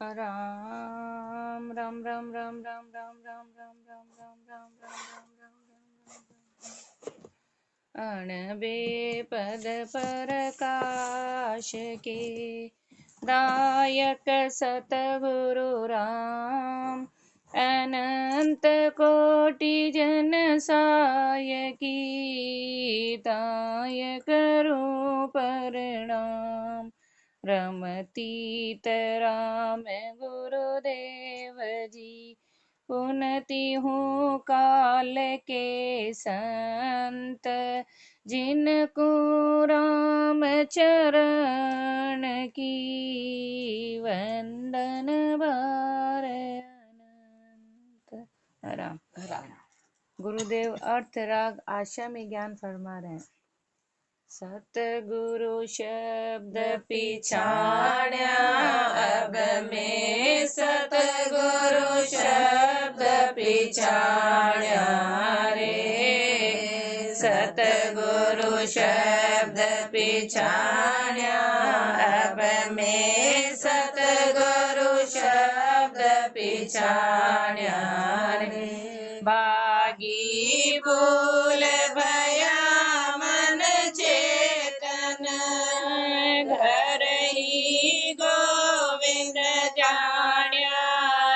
राम राम राम राम राम राम राम राम राम राम राम राम अणबे पद प्रकाश के दायक सतगुरु राम अनंत कोटि जन सायकी दायक रूप प्रणाम रमतीत राम गुरुदेव जी पुनति हूँ काल के संत जिनको राम चरण की वंदन बार अनंत। राम राम। गुरुदेव अर्थ राग आशा में ज्ञान फरमा रहे हैं। सतगुरु शब्द पिछाण्या अब में सतगुरु शब्द पिछाण्या रे सतगुरु शब्द पिछाण्या अब में सतगुरु शब्द पिछाण्या रे भागी भूल भया मन चेतन घर ही गोविंद जाण्या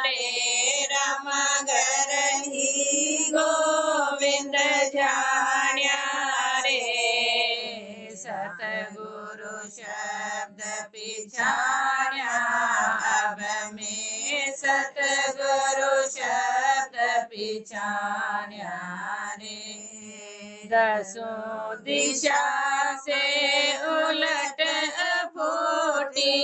रे राम घर ही गोविंद जाण्या रे सतगुरु शब्द पिछाण्या अब में सतगुरु शब्द पिछाण्या रे दसों दिशा से उलट फूटी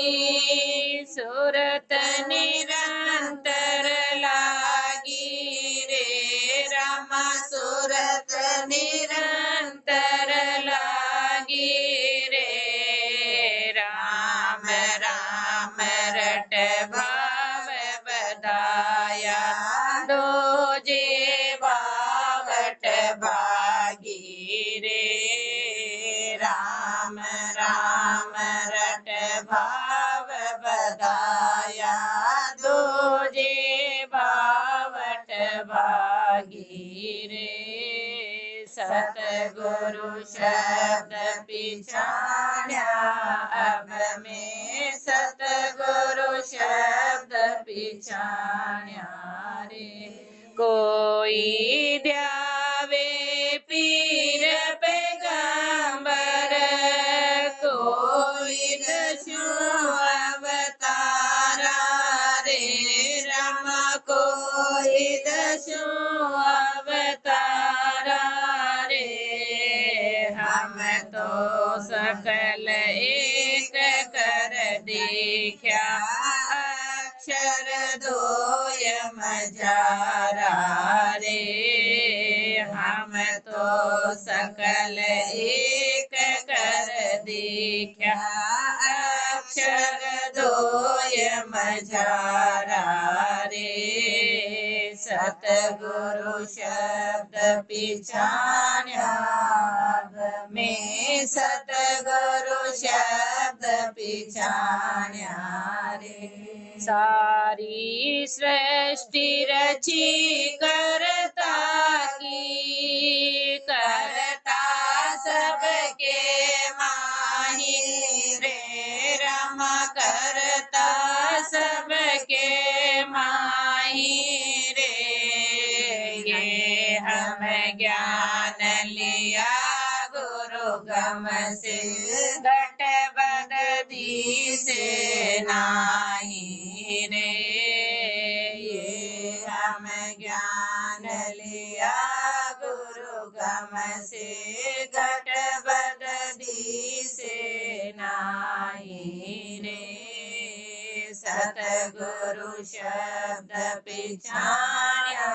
सूरत निरंतर लागी रे रामा सूरत निरंतर लागी रे राम राम रट भाव बदाया दो जे बावट भागी रे राम राम रट भाव बदाया दो जे बावट भागी रे सतगुरु शब्द पिछाण्या अब में सतगुरु शब्द पिछाण्या रे कोई द्यावे पीर पैगंबर कोई दस्यु अवतारा रे राम कोई दस्यु अवतारा रे हम तो सकल एक कर देखा अक्षर दोय मजारा रे हम तो सकल एक कर देखा अक्षर दोय मजारा रे सतगुरु शब्द पिछाण्या में सतगुरु शब्द पिछाण्या रे सारी सृष्टि रची करता की करता सबके माही रे राम करता सबके माही रे ये हम ज्ञान लिया गुरु गम से घट बददी से नाही रे ये हम ज्ञान लिया गुरु गम से घट बददी से नाही रे सतगुरु शब्द पिछाण्या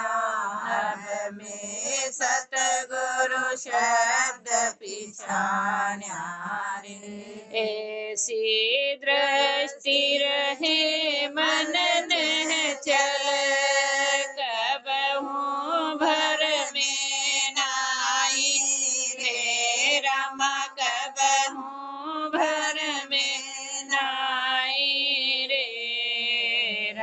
अब में सतगुरु शब्द पिछाण्या रे ऐसी दृष्टि रहे मन न चल कबहू भर में नाई रे राम कबहू भर में नाई रे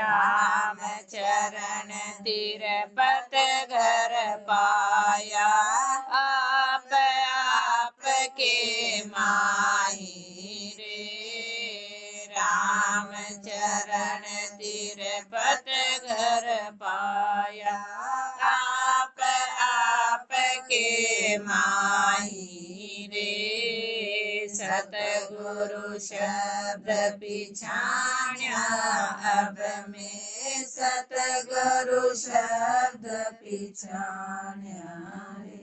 राम चरण तिर पत घर पाया। आप के माही रे राम चरण तिर पत घर पाया। आप के माही रे सतगुरु शब्द पिछाण्या। अब में सतगुरु शब्द पिछाण्या रे।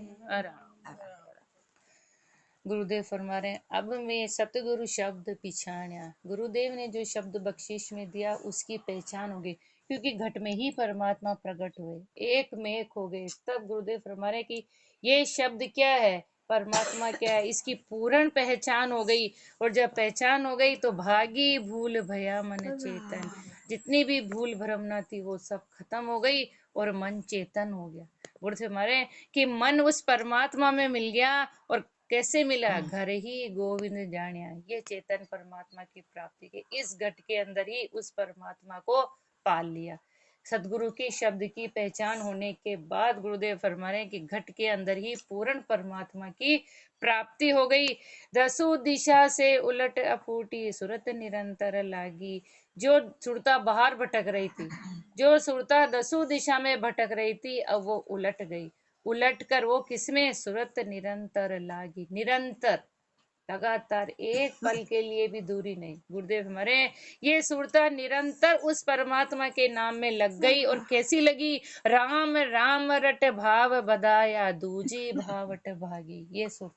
गुरुदेव फरमा रहे हैं, अब मैं सतगुरु शब्द पिछाण्या। गुरुदेव ने जो शब्द बख्शिश में दिया उसकी पहचान हो गई, क्योंकि घट में ही परमात्मा प्रकट हुए, एक में एक हो गए। तब गुरुदेव फरमा रहे कि ये शब्द क्या है, परमात्मा क्या है, इसकी पूर्ण पहचान हो गई। और जब पहचान हो गई तो भागी भूल भया मन चेतन। जितनी भी भूल भ्रमना थी वो सब खत्म हो गई और मन चेतन हो गया। गुरुदेव हमारे कि मन उस परमात्मा में मिल गया। और कैसे मिला, घर ही गोविंद जानिया। ये चेतन परमात्मा की प्राप्ति के इस घट के अंदर ही उस परमात्मा को पाल लिया। सदगुरु के शब्द की पहचान होने के बाद गुरुदेव फरमा रहे हैं कि घट के अंदर ही पूर्ण परमात्मा की प्राप्ति हो गई। दसों दिशा से उलट अफूटी सुरत निरंतर लागी। जो सुरता बाहर भटक रही थी, जो सुरता दसों दिशा में भटक रही थी, अब वो उलट गई। उलट कर वो किसमें, सुरत निरंतर लागी। निरंतर, लगातार, एक पल के लिए भी दूरी नहीं। गुरुदेव हमारे ये सुरता निरंतर उस परमात्मा के नाम में लग गई। और कैसी लगी, राम राम रट भाव बदाया दूजी भावट भागी। ये सुरता,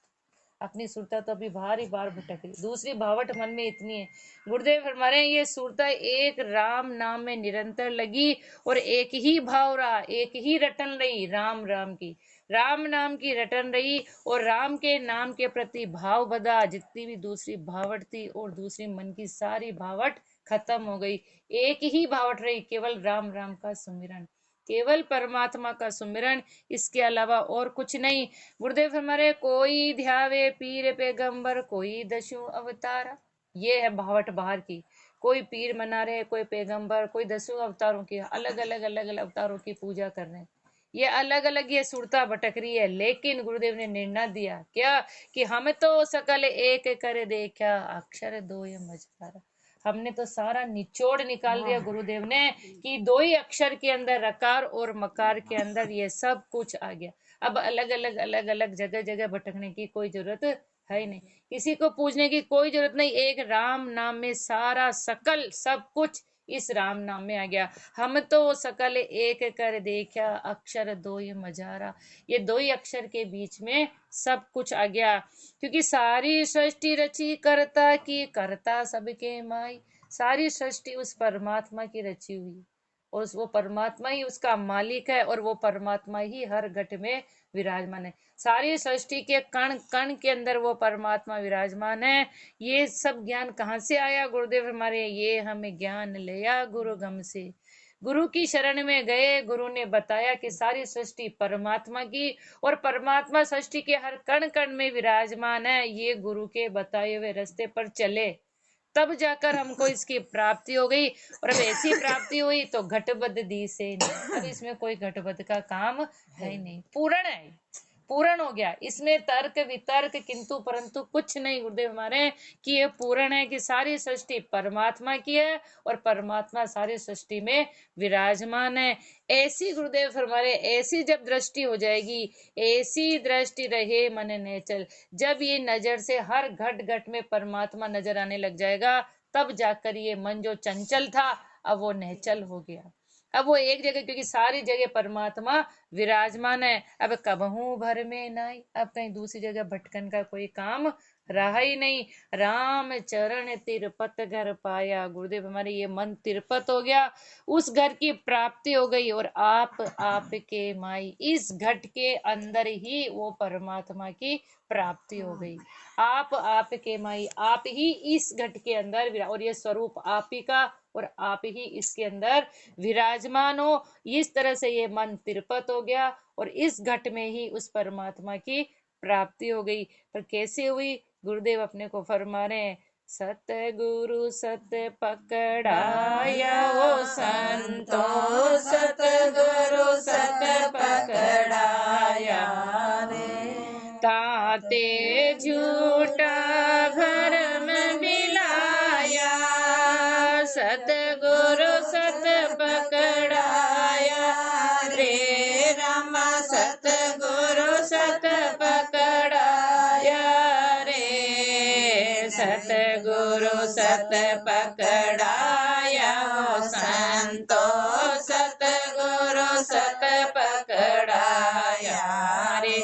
अपनी सुरता तो अभी बाहर ही बाहर भटक रही, दूसरी भावट मन में इतनी है। गुरुदेव फरमा रहे हैं ये सुरता एक राम नाम में निरंतर लगी और एक ही भाव रहा, एक ही रटन रही, राम राम की, राम नाम की रटन रही। और राम के नाम के प्रति भाव बदा, जितनी भी दूसरी भावट थी और दूसरी मन की सारी भावट खत्म हो गई। एक ही भावट रही, केवल राम राम का सुमिरन, केवल परमात्मा का सुमिरन, इसके अलावा और कुछ नहीं। गुरुदेव हमारे कोई ध्यावे पीर पैगंबर कोई दशु अवतार। ये है भावट बाहर की। कोई पीर मना रहे, कोई पैगंबर, कोई दसों अवतारों की, अलग अलग अवतारों की पूजा कर रहे हैं। ये अलग अलग ये सुरता भटक रही है। लेकिन गुरुदेव ने निर्णय दिया क्या, कि हम तो सकल एक कर देखा अक्षर दो ये मझधारा। हमने तो सारा निचोड़ निकाल दिया गुरुदेव ने, कि दो ही अक्षर के अंदर रकार और मकार के अंदर ये सब कुछ आ गया। अब अलग अलग जगह जगह भटकने की कोई जरूरत है ही नहीं, किसी को पूछने की कोई जरूरत नहीं। एक राम नाम में सारा सकल सब कुछ इस राम नाम में आ गया। हम तो सकल एक कर देखा अक्षर दो ही मझारा। ये दो ही अक्षर के बीच में सब कुछ आ गया, क्योंकि सारी सृष्टि रची करता की, करता सबके माई। सारी सृष्टि उस परमात्मा की रची हुई, और वो परमात्मा ही उसका मालिक है, और वो परमात्मा ही हर घट में विराजमान है। सारी सृष्टि के कण कण के अंदर वो परमात्मा विराजमान है। ये सब ज्ञान कहाँ से आया गुरुदेव हमारे, ये हमें ज्ञान लिया गुरु गम से। गुरु की शरण में गए, गुरु ने बताया कि सारी सृष्टि परमात्मा की, और परमात्मा सृष्टि के हर कण कण में विराजमान है। ये गुरु के बताए हुए रास्ते पर चले, तब जाकर हमको इसकी प्राप्ति हो गई। और अब ऐसी प्राप्ति हुई तो घटबद दी से नहीं, अब इसमें कोई घटबद का काम है ही नहीं, पूर्ण है, पूर्ण हो गया। इसमें तर्क वितर्क किंतु परंतु कुछ नहीं गुरुदेव हमारे, कि ये पूर्ण है, कि सारी सृष्टि परमात्मा की है और परमात्मा सारी सृष्टि में विराजमान है। ऐसी गुरुदेव हमारे, ऐसी जब दृष्टि हो जाएगी, ऐसी दृष्टि रहे मन ने चल, जब ये नजर से हर घट घट में परमात्मा नजर आने लग जाएगा, तब जाकर ये मन जो चंचल था अब वो निश्चल हो गया। अब वो एक जगह, क्योंकि सारी जगह परमात्मा विराजमान है। अब कबहू भर में नहीं, अब कहीं दूसरी जगह भटकन का कोई काम रहा ही नहीं। राम चरण तिरपत घर पाया। गुरुदेव हमारे ये मन तिरपत हो गया, उस घर की प्राप्ति हो गई। और आप के माई, इस घट के अंदर ही वो परमात्मा की प्राप्ति हो गई। आप के माई, आप ही इस घट के अंदर, और ये स्वरूप आप ही का, और आप ही इसके अंदर विराजमान हो। इस तरह से ये मन तिरपत हो गया और इस घट में ही उस परमात्मा की प्राप्ति हो गई। पर कैसे हुई, गुरुदेव अपने को फरमा रहे हैं, सतगुरु सत पकड़ाया, वो संतो सतगुरु सत पकड़ाया रे। ताते झूठा भरम बिलाया, सतगुरु सत पकड़ाया रे राम। सतगुरु सत पकड़ाया रे, सतगुरु सत पकड़ाया संतो सतगुरु सत पकड़ाया रे।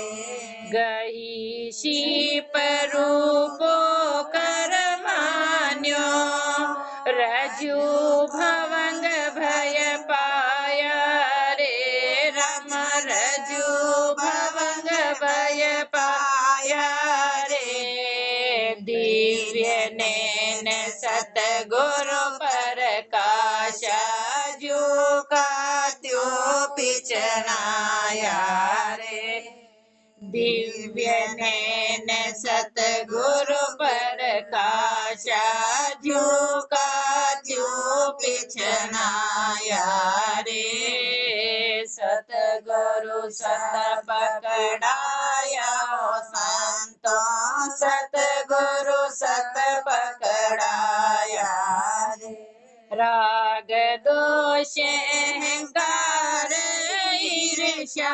गही शीप रूपो कर मान्यो, रजू भवंग भय पाया रे राम। रजू भवंग भय पाया रे, दिव्य नैन सतगुरु प्रकाश जू का त्यों पिछनाया रे। दिव्य नैन सतगुरु प्रकाश जू का त्यों पिछनाया रे। सतगुरु सत पकड़ाया संतो सतगुरु सत पकड़ाया रे। राग दोष अहंकार ईर्ष्या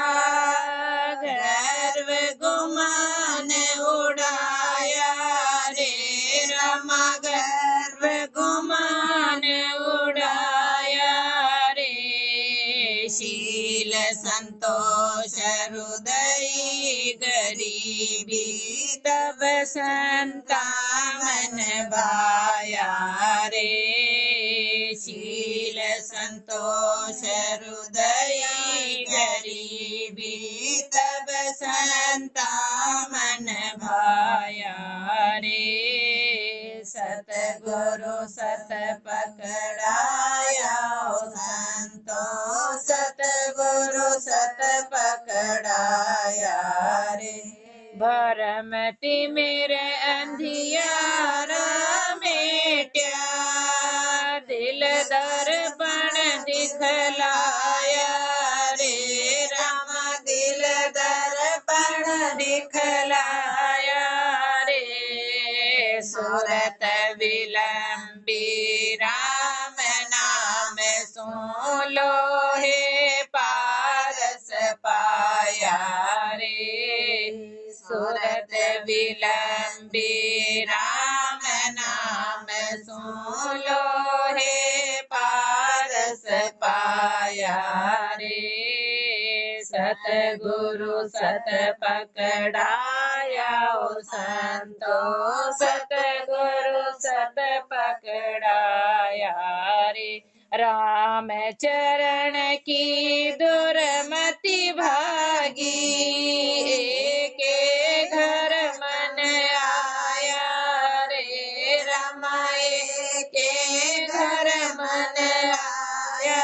गर्व गुमान उड़ाया रे राम। गर्व गुमान उड़ाया रे। शील संतोष हृदय गरीबी, तब संता मन भाया रे। शील संतोष हृदय गरीबी, तब संता मन भाया रे। सतगुरु सत पकड़ाया संतो सतगुरु सत पकड़ाया रे। भरमति मेरे अंधियारा मेट्या, दिल दर्पण दिखलाया रे राम। दिल दर्पण दिखलाया रे। सूरत विलंबी राम नाम सुन लो हे पारस पाया रे। सूरत विलंबी राम नाम सुन लो हे पारस पाया रे। सतगुरु सत पकड़ाया संतो सतगुरु सत पकड़ाया रे। राम चरण की दुर्मति भागी, के घर मन आया रे राम। के घर मन आया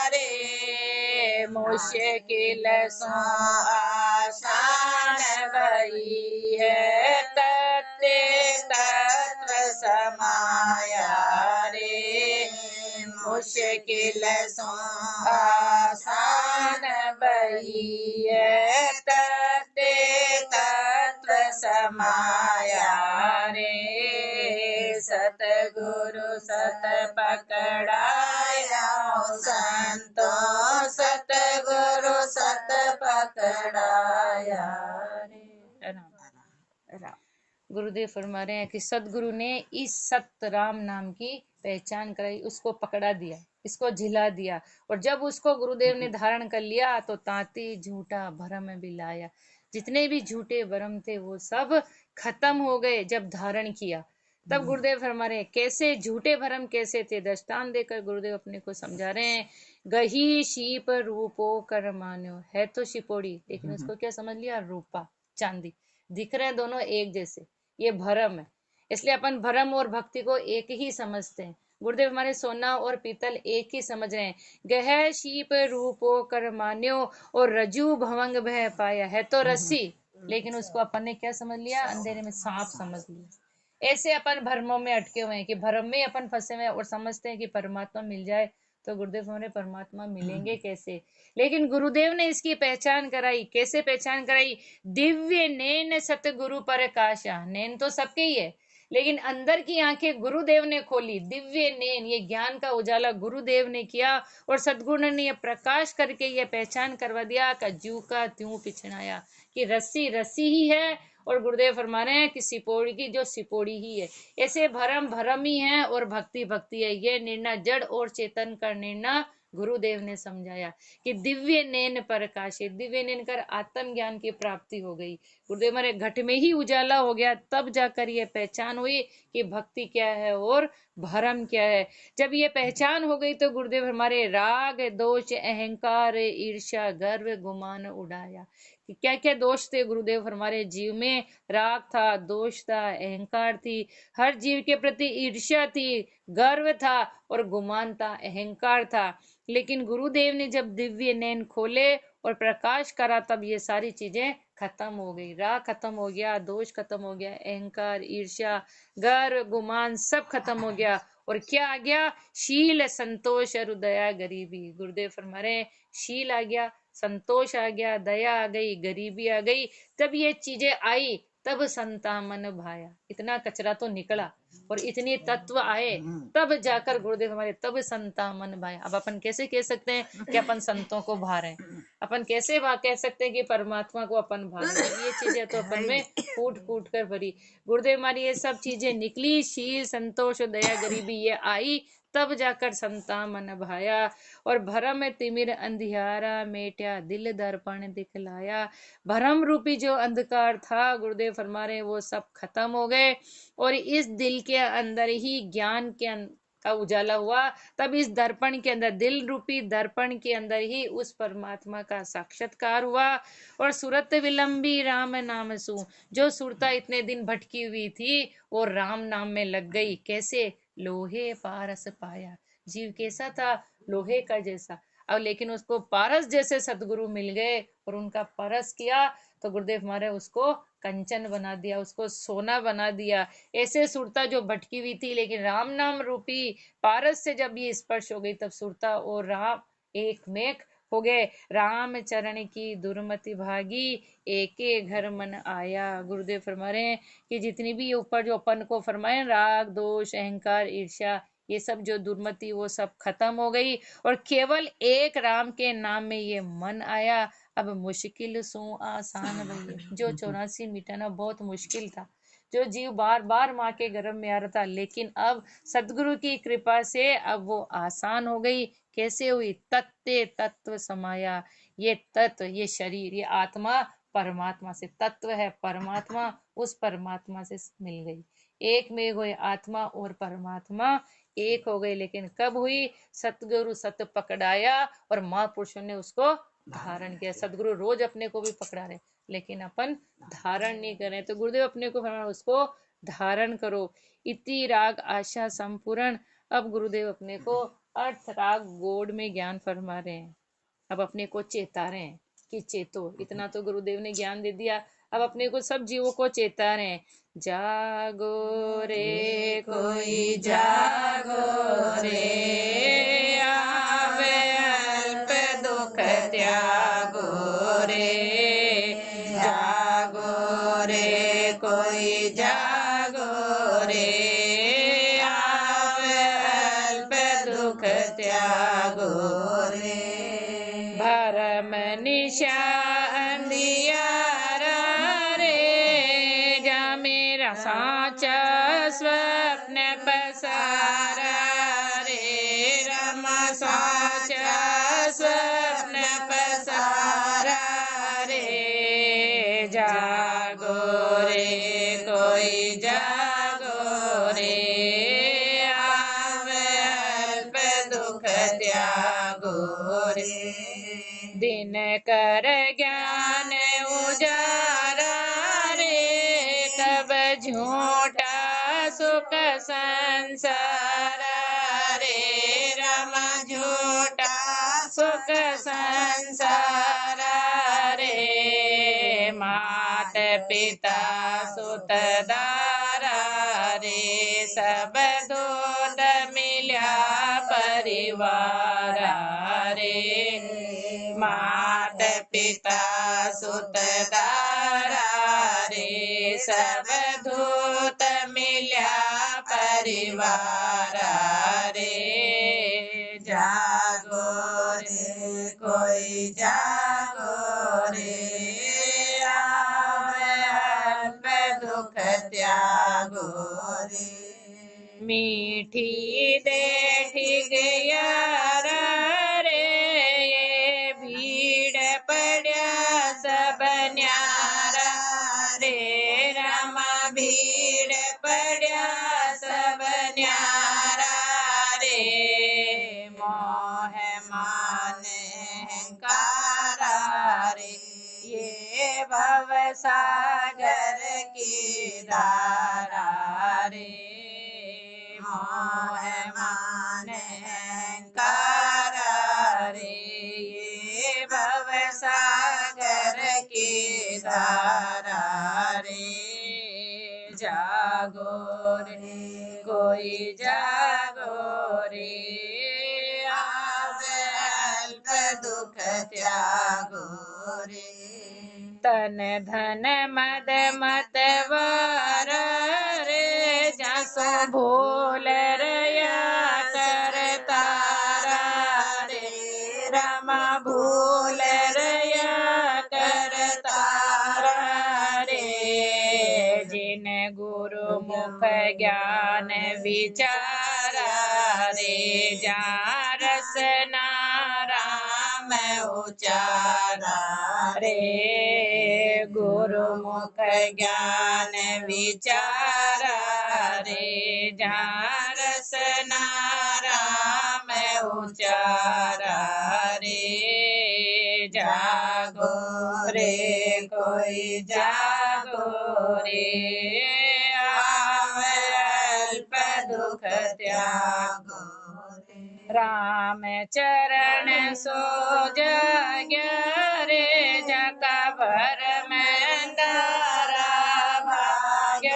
रे। मुश्किल सो आसान भई है, तत्व तत्व समाया रे। मुश्किल सो आसान भई है, तत्व तत्व समाया रे। सतगुरु सत पकड़ाया संतो सतगुरु सत पकड़ाया रे। गुरुदेव फरमा रहे हैं कि सदगुरु ने इस सत्य राम नाम की पहचान कराई, उसको पकड़ा दिया, इसको झिला दिया। और जब उसको गुरुदेव ने धारण कर लिया तो तांति झूठा भरम भी लाया। जितने भी झूठे भरम थे वो सब खत्म हो गए जब धारण किया। तब गुरुदेव फरमा रहे हैं कैसे झूठे भरम कैसे थे, दृष्टांत देकर गुरुदेव अपने को समझा रहे हैं। गही शीप रूपो कर मान्यो, है तो शिपोड़ी लेकिन उसको क्या समझ लिया, रूपा चांदी, दिख रहे हैं दोनों एक जैसे, ये भरम है। इसलिए अपन भरम और भक्ति को एक ही समझते हैं। गुरुदेव हमारे सोना और पीतल एक ही समझ रहे हैं। गह शीप रूपो कर मान्यो और रजू भवंग भय पाया, है तो रस्सी लेकिन उसको अपन ने क्या समझ लिया, अंधेरे में सांप समझ लिया। ऐसे अपन भ्रमों में अटके हुए हैं कि भ्रम में अपन फंसे हुए हैं और समझते हैं कि परमात्मा मिल जाए तो गुरुदेव हमारे परमात्मा मिलेंगे कैसे? लेकिन गुरुदेव ने इसकी पहचान कराई। कैसे पहचान कराई? दिव्य नैन सतगुरु प्रकाशा। नैन तो सबके ही है, लेकिन अंदर की आंखें गुरुदेव ने खोली। दिव्य नैन, ये ज्ञान का उजाला गुरुदेव ने किया और सदगुरु ने ये प्रकाश करके ये पहचान करवा दिया कि जू का त्यों पिछड़ाया, कि रस्सी रस्सी ही है और गुरुदेव फरमा रहे हैं कि सिपोड़ी की जो सिपोड़ी ही है। ऐसे भरम भरम ही है और भक्ति भक्ति है। ये निर्णय जड़ और चेतन का निर्णय गुरुदेव ने समझाया कि दिव्य नैन प्रकाशित, दिव्य नैन कर आत्म ज्ञान की प्राप्ति हो गई। गुरुदेव हमारे घट में ही उजाला हो गया, तब जाकर ये पहचान हुई कि भक्ति क्या है और भरम क्या है। जब ये पहचान हो गई तो गुरुदेव हमारे राग दोष अहंकार ईर्ष्या गर्व गुमान उड़ाया। कि क्या क्या दोष थे गुरुदेव हमारे जीव में? राग था, दोष था, अहंकार थी, हर जीव के प्रति ईर्ष्या थी, गर्व था और गुमान था, अहंकार था। लेकिन गुरुदेव ने जब दिव्य नैन खोले और प्रकाश करा तब ये सारी चीजें खत्म हो गई। राग खत्म हो गया, दोष खत्म हो गया, अहंकार ईर्ष्या गर्व गुमान सब खत्म हो गया। और क्या आ गया? शील संतोष और दया गरीबी। गुरुदेव फरमा रहे शील आ गया, संतोष आ गया, दया आ गई, गरीबी आ गई। तब ये चीजें आई तब संता मन भाया। इतना कचरा तो निकला और इतने तत्व आए तब जाकर गुरुदेव हमारे तब संता मन भाया। अब अपन कैसे कह सकते हैं कि अपन संतों को भा रहे हैं? अपन कैसे कह सकते हैं कि परमात्मा को अपन भा रहे हैं? ये चीजें तो अपन में फूट फूट कर भरी। गुरुदेव हमारी ये सब चीजें निकली, शील संतोष दया गरीबी ये आई तब जाकर संता मन भाया। और भरम तिमिर अंधियारा मेट्या दिल दर्पण दिखलाया। भरम रूपी जो अंधकार था गुरुदेव फरमा रहे वो सब खत्म हो गए और इस दिल के अंदर ही ज्ञान का उजाला हुआ। तब इस दर्पण के अंदर, दिल रूपी दर्पण के अंदर ही उस परमात्मा का साक्षात्कार हुआ। और सुरत विलंबी राम नाम सु, जो सुरता इतने दिन भटकी हुई थी वो राम नाम में लग गई। कैसे? लोहे पारस पाया। जीव कैसा था? लोहे का जैसा। अब लेकिन उसको पारस जैसे सदगुरु मिल गए और उनका परस किया तो गुरुदेव हमारे उसको कंचन बना दिया, उसको सोना बना दिया। ऐसे सुरता जो भटकी हुई थी, लेकिन राम नाम रूपी पारस से जब ये स्पर्श हो गई तब सुरता और राम एक मेक हो गए। राम चरण की दुर्मति भागी एके घर मन आया। गुरुदेव फरमा रहे हैं कि जितनी भी ऊपर जो अपन को फरमाए राग दोष अहंकार ईर्ष्या ये सब जो दुर्मति वो सब खत्म हो गई और केवल एक राम के नाम में ये मन आया। अब मुश्किल सो आसान भई। जो 84 मिटाना बहुत मुश्किल था, जो जीव बार बार माँ के गर्भ में आ रहा था, लेकिन अब सदगुरु की कृपा से अब वो आसान हो गई। कैसे हुई? तत्ते तत्व समाया। ये तत्व, ये शरीर, ये आत्मा परमात्मा से, तत्व है परमात्मा, उस परमात्मा से मिल गई। एक में हुए आत्मा और परमात्मा एक हो गए। लेकिन कब हुई? सतगुरु सत पकड़ाया और महापुरुषों ने उसको धारण किया। सदगुरु रोज अपने को भी पकड़ा रहे लेकिन अपन धारण नहीं करें। तो गुरुदेव अपने को फरमाया उसको धारण करो। इति राग आशा संपूर्ण। अब गुरुदेव अपने को अर्थ राग गोड में ज्ञान फरमा रहे हैं। अब अपने को चेता रहे हैं कि चेतो। इतना तो गुरुदेव ने ज्ञान दे दिया, अब अपने को सब जीवों को चेता रहे हैं। जागो रे कोई जागो रे, आवे अल्प दुख त्यागो रे। जागो रे कोई जागो रे, आवे अल्प दुख त्यागो रे। भरम निशा अंधियारा रे, जा मेरा साचा स्वप्न पसारा रे। रमा साचा स्वप्न पसारा रे। जागो रे कोई जागो रे, आवे अल्प दुख त्यागो रे। दिन कर ज्ञान उजारा रे, तब झूठा सुख संसार रे। रमा झूठा सुख संसार रे। मात पिता सुत दारा रे, सब दूत मिल्या परिवार परिवार रे, मात पिता सुत दारा रे, सब दूत मिल्या परिवार रे। जागो रे कोई जागो रे, आवे अल्प दुख त्यागो रे। मीठी देठी गया रे, ये भीड़ पड़ा सब न्यारा रे, रामा भीड़ पड़ा सब न्यारा रे। मोह मान अहंकारा रे, ये भव सागर की धारा रे। मोह मान अहंकारा रे, ये भव सागर की धारा रे। जागो रे कोई जागो रे, आवे अल्प दुख त्यागो रे। तन धन मद मत वार रे, जासो भूल रया करतारा रे, रमा भूल रया करतारा रे। जिन गुरु मुख ज्ञान विचारा रे, जा रसना राम उचारा रे। गुरु मुख ज्ञान विचारा रे, जा रसना राम उचारा रे। जागो रे कोई जागो रे, आवे अल्प दुख त्यागो रे। राम चरण सो जग रे, जका भर में अंधारा भाग्य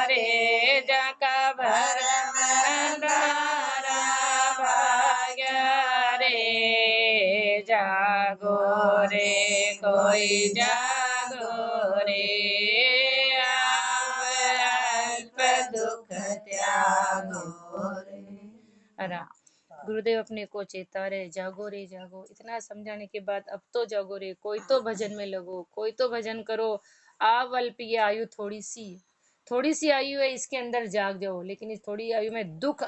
रे, जका भर में अंधारा भाग्य रे। जागो रे कोई जागो रे, आवे अल्प दुख त्यागो रे। गुरुदेव अपने को चेता रहे, जागो रे जागो। इतना समझाने के बाद अब तो जागो रे, कोई तो भजन में लगो, कोई तो भजन करो। आप अल्प ये आयु थोड़ी सी आयु है, इसके अंदर जाग जाओ। लेकिन इस थोड़ी आयु में दुख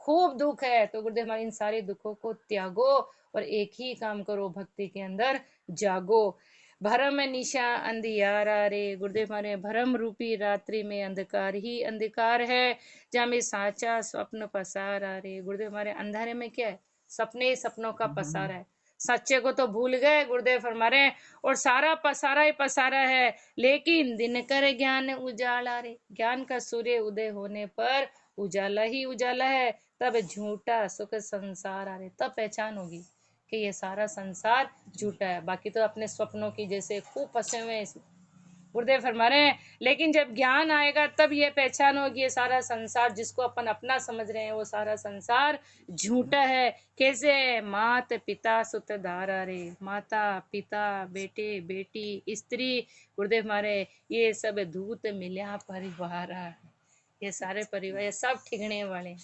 खूब दुख है, तो गुरुदेव हमारे इन सारे दुखों को त्यागो और एक ही काम करो, भक्ति के अंदर जागो। भरम निशा अंधियारा रे, गुरुदेव हमारे भरम रूपी रात्रि में अंधकार ही अंधकार है, जहाँ में साचा स्वप्न पसारा रे। गुरुदेव हमारे अंधारे में क्या है? सपने ही सपनों का पसारा है। सच्चे को तो भूल गए गुरुदेव फरमारे, और सारा पसारा ही पसारा है। लेकिन दिन कर ज्ञान उजाला रे, ज्ञान का सूर्य उदय होने पर उजाला ही उजाला है। तब झूठा सुख संसार आ रे, तब पहचान होगी कि ये सारा संसार झूठा है। बाकी तो अपने स्वप्नों की जैसे खूब फंसे हुए हैं गुरुदेव फरमा रहे हैं। लेकिन जब ज्ञान आएगा तब ये पहचान होगी, ये सारा संसार जिसको अपन अपना समझ रहे हैं वो सारा संसार झूठा है। कैसे? मात पिता सुत धारा रे, माता पिता बेटे बेटी स्त्री, गुरुदेव हमारे ये सब दूत मिल्या परिवार, ये सारे परिवार ये सब ठिगने वाले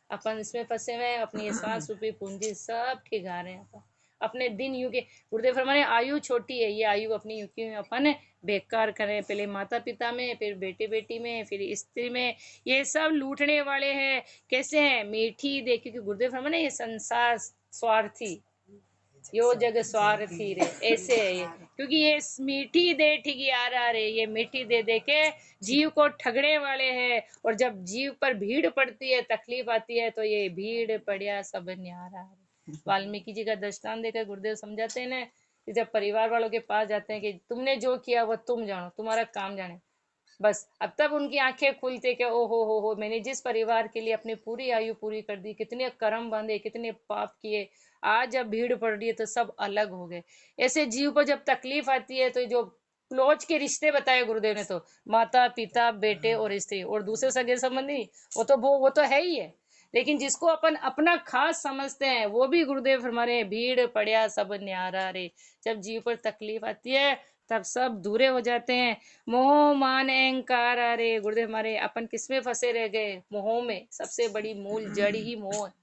अपन इसमें फंसे हुए हैं। अपनी सांस रूपी पूंजी सब ठिगा रहे हैं अपने दिन युग। गुरुदेव फरमाने आयु छोटी है, ये आयु अपनी युग में अपन बेकार करें। पहले माता पिता में, फिर बेटे बेटी में, फिर स्त्री में, ये सब लूटने वाले हैं। कैसे हैं? मीठी दे, क्योंकि गुरुदेव फरमाने ये संसार स्वार्थी, यो जग स्वार्थी रे, ऐसे है ये। क्योंकि ये मीठी दे ठिगियारा रे, ये मीठी दे दे के जीव को ठगने वाले हैं। और जब जीव पर भीड़ पड़ती है, तकलीफ आती है, तो ये भीड़ पड़िया सब न्यारा रे। वाल्मीकि जी का दृष्टांत देकर गुरुदेव समझाते हैं ना, कि जब परिवार वालों के पास जाते हैं कि तुमने जो किया वो तुम जानो, तुम्हारा काम जाने, बस अब तब उनकी आंखें खुलते कि ओ हो मैंने जिस परिवार के लिए अपनी पूरी आयु पूरी कर दी, कितने कर्म बांधे, कितने पाप किए, आज जब भीड़ पड़ रही है तो सब अलग हो गए। ऐसे जीव को जब तकलीफ आती है तो जो क्लोज के रिश्ते बताए गुरुदेव ने, तो माता पिता बेटे और स्त्री और दूसरे सगे संबंधी, वो तो है ही है। लेकिन जिसको अपन अपना खास समझते हैं वो भी गुरुदेव फरमा रहे, भीड़ पड़या सब न्यारा रे। जब जीव पर तकलीफ आती है तब सब दूरे हो जाते हैं। मोह मान अहंकार, अरे गुरुदेव हमारे अपन किसमें फंसे रह गए? मोह में। सबसे बड़ी मूल जड़ ही मोह है।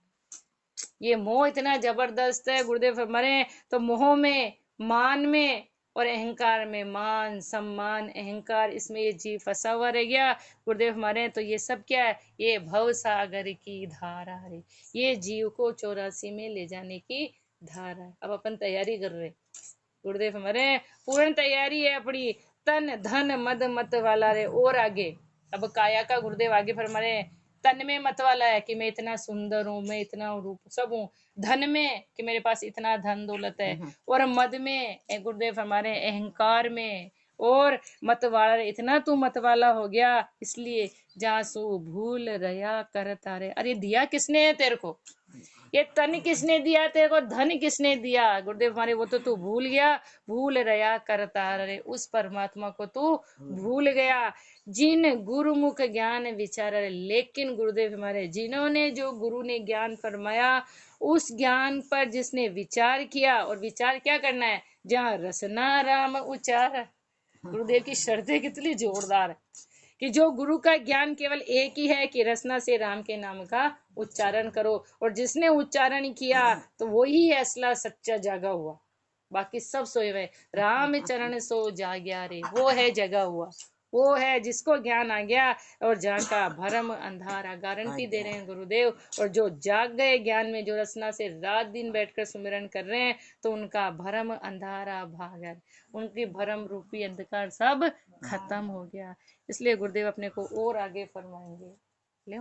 ये मोह इतना जबरदस्त है गुरुदेव हमारे, तो मोह में, मान में और अहंकार में, मान सम्मान अहंकार, इसमें ये जीव फंसा हुआ रह गया गुरुदेव हमारे। तो ये सब क्या है? ये भव सागर की धारा है, ये जीव को 84 में ले जाने की धारा है। अब अपन तैयारी कर रहे गुरुदेव हमारे, पूर्ण तैयारी है अपनी। तन धन मद मत वाला रे और आगे। अब काया का गुरुदेव आगे फरमा रहे, तन में मत वाला है कि मैं इतना सुंदर हूँ, मैं इतना रूप सब हूँ। धन में कि मेरे पास इतना धन दौलत है। और मद में गुरुदेव हमारे अहंकार में। और मत वाला इतना तू मत वाला हो गया, इसलिए जासू भूल रया कर तारे। अरे दिया किसने है तेरे को? ये तन किसने दिया तेरे को? धन किसने दिया? गुरुदेव हमारे वो तो तू भूल गया। भूल रया करता रे, उस परमात्मा को तू भूल गया। जिन गुरुमुख ज्ञान विचार, लेकिन गुरुदेव हमारे जिन्होंने, जो गुरु ने ज्ञान फरमाया, उस ज्ञान पर जिसने विचार किया, और विचार क्या करना है? जहाँ रसना राम उचार। गुरुदेव की शर्तें कितनी जोरदार है कि जो गुरु का ज्ञान केवल एक ही है कि रसना से राम के नाम का उच्चारण करो। और जिसने उच्चारण किया तो वही है असला सच्चा जागा हुआ, बाकी सब सोए हुए। राम चरण सो जाग्या रे, वो है जगा हुआ, वो है जिसको ज्ञान आ गया। और जहाँ का भरम अंधारा, गारंटी दे रहे हैं गुरुदेव। और जो जाग गए ज्ञान में, जो रसना से रात दिन बैठकर सुमिरन कर रहे हैं, तो उनका भरम अंधारा भाग गया, उनकी भरम रूपी अंधकार सब खत्म हो गया। इसलिए गुरुदेव अपने को और आगे फरमाएंगे। ले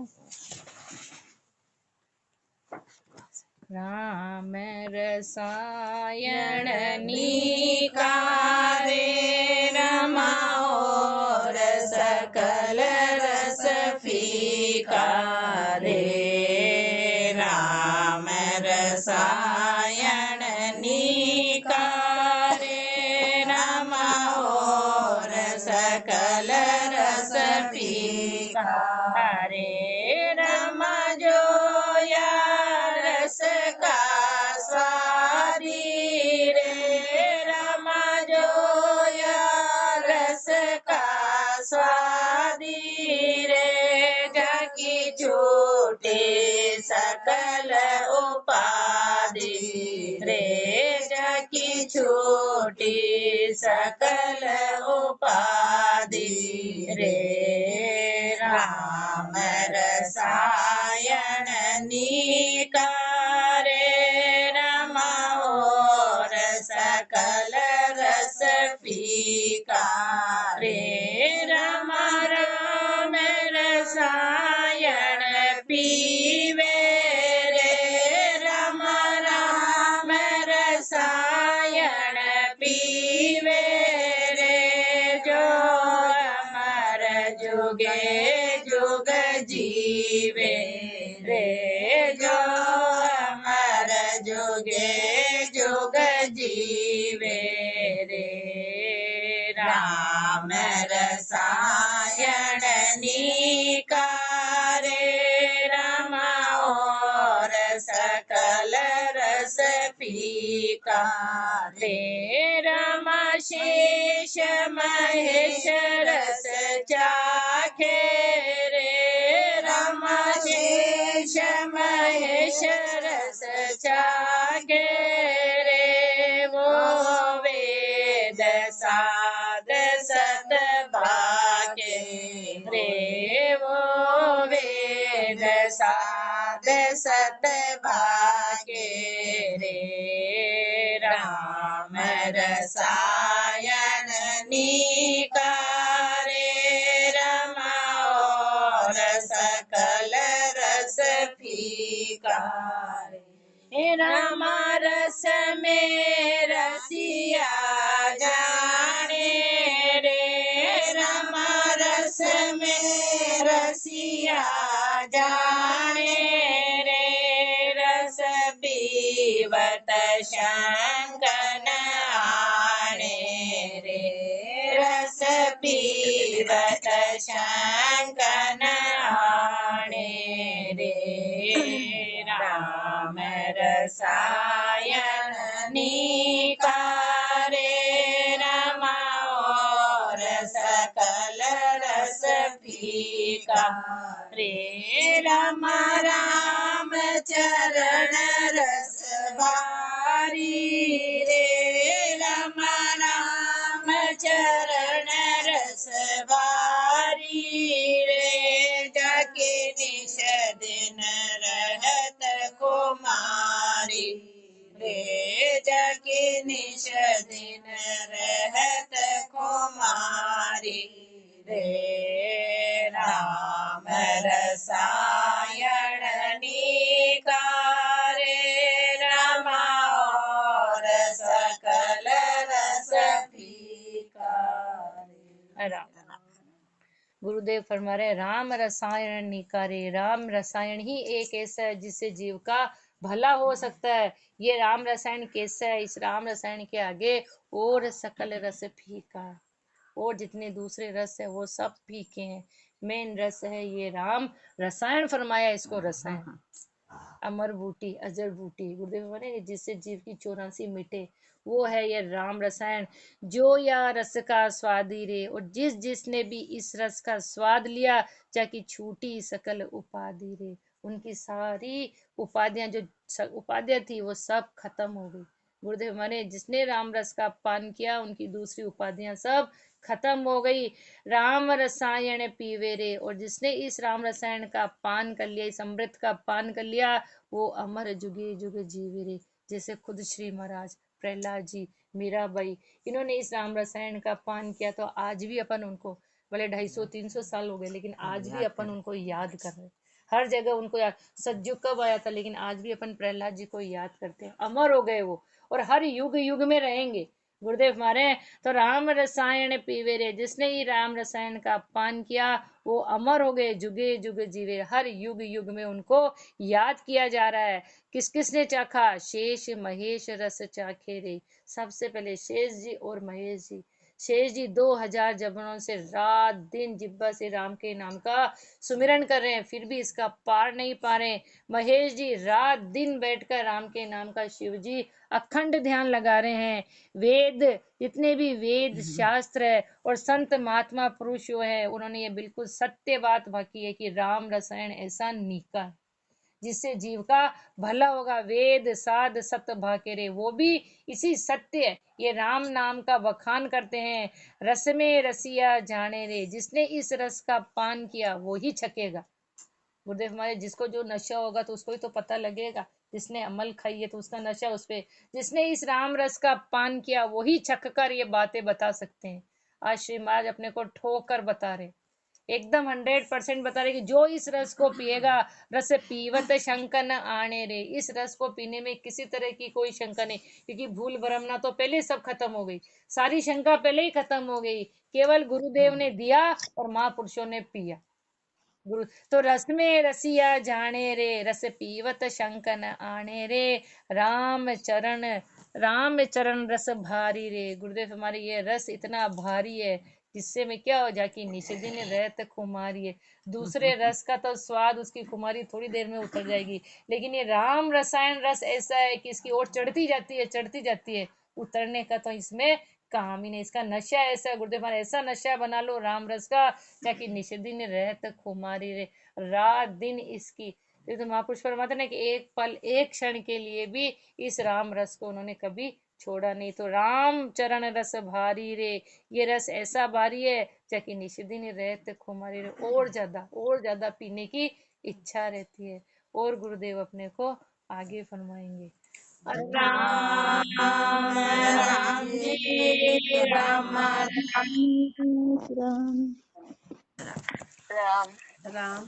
राम रसायन निकारे रमाओ रस सकल रस फीका रे। राम रसायन निकारे रमाओ रस सकल रस फीका रे। रमा जो रस का स्वादी रे, रमा जो रस का स्वादी रे। जाकी छूटे सकल उपाधि रे, जाकी छूटी सकल उपाधि रे। राम रसायन निकारे रमाओ रस सकल रस फीका रे। रमा राम रसायन पीवे रे, रमा राम रसायन पीवे रे। जो अमर जुगे जुग जीवे रे, जो अमर जुगे जुग जीवे रे। राम रसायन निकारे रमाओ रस सकल रस फीका रे। रमा शेष महेश रस चाखे रे, रमा शेष महेश रस चाखे रे। वो वेद साध सत भागे रे, वो वेद साध सत भागे रे। राम रसायन निकारे रमाओ रस सकल रस फीका रे। रमा रस में रसिया जाने रे, रमा रस में रसिया जाने रे। रस पीवत शंकन आने रे, रस पीवत शंकन आने रे। निकारे रमा और सकल रस फीका रे राम राम चरण रस भारी रे राम राम चरण रस भारी रे जाके निश दिन रहत कुमारी रे जाके निश दिन रहत कुमारी रे राम रसायन निकारे रमा और सकल रस फीका गुरुदेव फरमा रहे राम रसायन निकारे। राम रसायन ही एक ऐसा है जिससे जीव का भला हो सकता है। ये राम रसायन कैसा है? इस राम रसायन के आगे और सकल रस फीका, और जितने दूसरे रस है वो सब फीके हैं। मेन रस है ये राम रसायन, फरमाया इसको रसायन। अमर बूटी अजर बूटी, गुरुदेव बोले जिससे जीव की 84 मिटे, वो है ये राम रसायन। जो या रस का स्वादी रे, और जिस जिसने भी इस रस का स्वाद लिया, चाहे छूटी सकल उपाधि रे, उनकी सारी उपाधियां, जो उपाधियां थी वो सब खत्म हो गई। गुरुदेव माने जिसने राम रस का पान किया, उनकी दूसरी उपाधियां सब खत्म हो गई। राम रसायन पीवे रे, और जिसने इस राम रसायन का पान कर लिया, इस अमृत का पान कर लिया, वो अमर जुगे जुगे जीवे रे। जैसे खुद श्री महाराज, प्रहलाद जी, मीराबाई, इन्होंने इस राम रसायन का पान किया, तो आज भी अपन उनको, भले 250-300 साल हो गए, लेकिन आज भी अपन उनको याद कर रहे हैं। हर जगह उनको याद। सतयुग कब आया था, लेकिन आज भी अपन प्रहलाद जी को याद करते हैं। अमर हो गए वो, और हर युग युग में रहेंगे। गुरुदेव मारे तो राम रसायन पीवे रे, जिसने ही राम रसायन का पान किया, वो अमर हो गए, जुगे जुगे जीवे। हर युग युग में उनको याद किया जा रहा है। किस किस ने चाखा? शेष महेश रस चाखे रे। सबसे पहले शेष जी और महेश जी। शेष जी 2000 जबनों से रात दिन जिब्बा से राम के नाम का सुमिरन कर रहे हैं, फिर भी इसका पार नहीं पा रहे। महेश जी रात दिन बैठकर राम के नाम का शिव जी अखंड ध्यान लगा रहे हैं। वेद, जितने भी वेद शास्त्र है और संत महात्मा पुरुष जो है, उन्होंने ये बिल्कुल सत्य बात बाकी है कि राम रसायन ऐसा नीका है जिससे जीव का भला होगा। वेद साध सत भाकेरे, वो भी इसी सत्य है, ये राम नाम का बखान करते हैं। रस में रसिया जाने रे, जिसने इस रस का पान किया वो ही छकेगा। गुरुदेव हमारे, जिसको जो नशा होगा तो उसको ही तो पता लगेगा। जिसने अमल खाई है तो उसका नशा उस पे। जिसने इस राम रस का पान किया वही छक कर ये बातें बता सकते हैं। आज श्री महाराज अपने को ठोक कर बता रहे, एकदम 100% बता रहे कि जो इस रस को पिएगा, रस पीवत शंका न आने रे, इस रस को पीने में किसी तरह की कोई शंका नहीं, क्योंकि भूल भ्रमना तो पहले सब खत्म हो गई, सारी शंका पहले ही खत्म हो गई। केवल गुरुदेव ने दिया और महापुरुषों ने पिया। गुरु तो रस में रसिया जाने रे, रस पीवत शंकन आने रे, राम चरण राम चरण रस भारी रे। गुरुदेव हमारे ये रस इतना भारी है जिससे में क्या हो जाए कि निषेधिन रहत खुमारी है। दूसरे रस का तो स्वाद, उसकी खुमारी थोड़ी देर में उतर जाएगी, लेकिन ये राम रसायन रस ऐसा है कि इसकी ओर चढ़ती जाती है, चढ़ती जाती है, उतरने का तो इसमें काम ही नहीं। इसका नशा ऐसा, गुरुदेव महाराज ऐसा नशा बना लो राम रस का, ताकि निषेधिन रहत खुमारी रे, रात दिन इसकी। तो महापुरुष फरमाते ना कि एक पल एक क्षण के लिए भी इस राम रस को उन्होंने कभी छोड़ा नहीं। तो राम चरण रस भारी रे, ये रस ऐसा भारी है चाहे निषेधिन रहत खुमारी रे, और ज्यादा पीने की इच्छा रहती है। और गुरुदेव अपने को आगे फरमाएंगे। राम राम जी राम राम राम राम